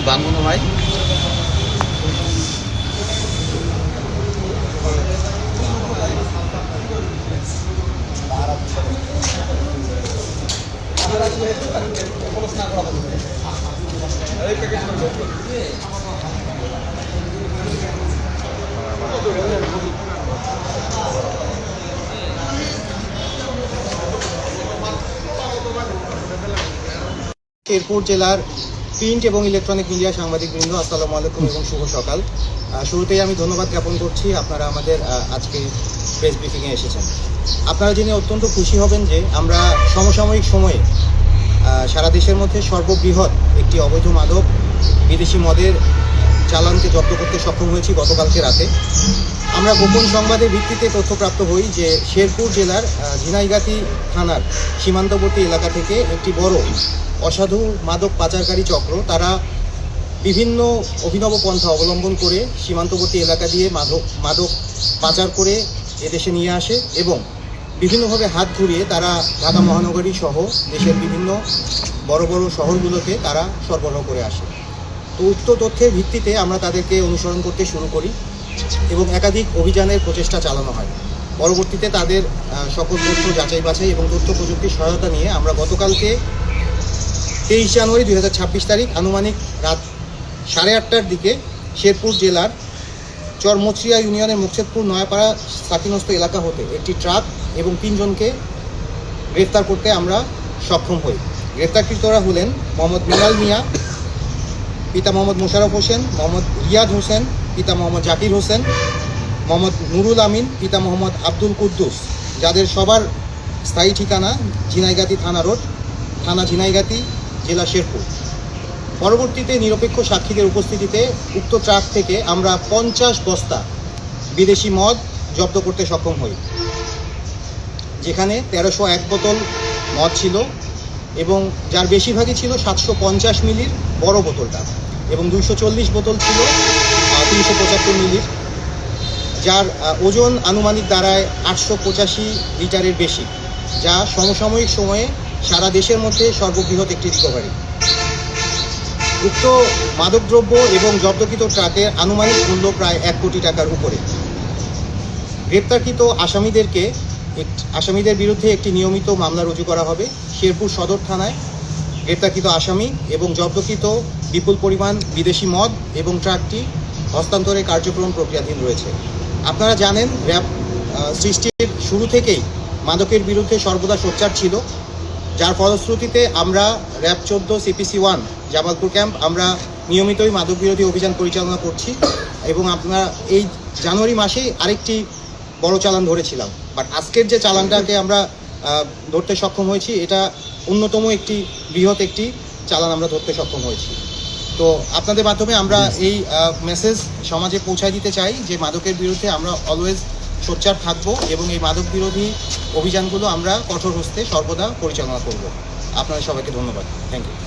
বাংলা ভাই শেরপুর জেলার প্রিন্ট এবং ইলেকট্রনিক মিডিয়া সাংবাদিকবৃন্দ, আসসালামু আলাইকুম এবং শুভ সকাল। শুরুতেই আমি ধন্যবাদ জ্ঞাপন করছি আপনারা আমাদের আজকে প্রেস ব্রিফিংয়ে এসেছেন। আপনারা জেনে অত্যন্ত খুশি হবেন যে আমরা সমসাময়িক সময়ে সারা দেশের মধ্যে সর্ববৃহৎ একটি অবৈধ মাদক বিদেশি মদের চালানকে জব্দ করতে সক্ষম হয়েছি গতকালকে রাতে। আমরা গোপন সংবাদের ভিত্তিতে তথ্যপ্রাপ্ত হই যে শেরপুর জেলার ঝিনাইগাতি থানার সীমান্তবর্তী এলাকা থেকে একটি বড় অসাধু মাদক পাচারকারী চক্র তারা বিভিন্ন অভিনব পন্থা অবলম্বন করে সীমান্তবর্তী এলাকা দিয়ে মাদক পাচার করে এদেশে নিয়ে আসে এবং বিভিন্নভাবে হাত ঘুরিয়ে তারা ঢাকা মহানগরী সহ দেশের বিভিন্ন বড় বড় শহরগুলোতে তারা সরবরাহ করে আসে। তো উক্ত তথ্যের ভিত্তিতে আমরা তাদেরকে অনুসরণ করতে শুরু করি এবং একাধিক অভিযানের প্রচেষ্টা চালানো হয়। পরবর্তীতে তাদের সকল তথ্য যাচাই বাছাই এবং তথ্য প্রযুক্তির সহায়তা নিয়ে আমরা গতকালকে 23 জানুয়ারি 2026 তারিখ আনুমানিক রাত 8:30টার দিকে শেরপুর জেলার চরমচরিয়া ইউনিয়নের মুকছেদপুর নয়াপাড়া সাকিনস্থ এলাকা হতে একটি ট্রাক এবং 3 জনকে গ্রেফতার করতে আমরা সক্ষম হই। গ্রেফতারকৃতরা হলেন মোহাম্মদ মিনাল মিয়া, পিতা মোহাম্মদ মোশাররফ হোসেন, মোহাম্মদ রিয়াদ হোসেন, পিতা মোহাম্মদ জাকির হোসেন, মোহাম্মদ নুরুল আমিন, পিতা মোহাম্মদ আব্দুল কুদ্দুস, যাদের সবার স্থায়ী ঠিকানা ঝিনাইগাতি থানা রোড, থানা ঝিনাইগাতি, জেলা শেরপুর। পরবর্তীতে নিরপেক্ষ সাক্ষীদের উপস্থিতিতে উক্ত ট্রাক থেকে আমরা 50 বস্তা বিদেশি মদ জব্দ করতে সক্ষম হই, যেখানে 1301 বোতল মদ ছিল এবং যার বেশিরভাগই ছিল 750 মিলির বড় বোতলটা এবং 240 বোতল ছিল 375 মিলির, যার ওজন আনুমানিক দাঁড়ায় 885 লিটারের বেশি, যা সমসাময়িক সময়ে সারা দেশের মধ্যে সর্ববৃহৎ একটি রিকভারি। উক্ত মাদকদ্রব্য এবং জব্দকৃত ট্রাকের আনুমানিক মূল্য প্রায় 1 কোটি টাকার উপরে। গ্রেপ্তারকৃত আসামিদের বিরুদ্ধে একটি নিয়মিত মামলা রুজু করা হবে শেরপুর সদর থানায়। গ্রেপ্তারকৃত আসামি এবং জব্দকৃত বিপুল পরিমাণ বিদেশি মদ এবং ট্রাকটি হস্তান্তরের কার্যক্রম প্রক্রিয়াধীন রয়েছে। আপনারা জানেন, র্যাব সৃষ্টির শুরু থেকেই মাদকের বিরুদ্ধে সর্বদা সোচ্চার ছিল, যার ফলশ্রুতিতে আমরা র্যাব 14 CPC 1 জামালপুর ক্যাম্প আমরা নিয়মিতই মাদক বিরোধী অভিযান পরিচালনা করছি এবং আপনারা এই জানুয়ারি মাসেই আরেকটি বড় চালান ধরেছিলাম। বাট আজকের যে চালানটাকে আমরা ধরতে সক্ষম হয়েছি, এটা অন্যতম একটি বৃহৎ একটি চালান আমরা ধরতে সক্ষম হয়েছি। তো আপনাদের মাধ্যমে আমরা এই মেসেজ সমাজে পৌঁছায় দিতে চাই যে মাদকের বিরুদ্ধে আমরা অলওয়েজ সোচ্চার থাকবো এবং এই মাদক বিরোধী অভিযানগুলো আমরা কঠোর হস্তে সর্বদা পরিচালনা করব। আপনাদের সবাইকে ধন্যবাদ। Thank you.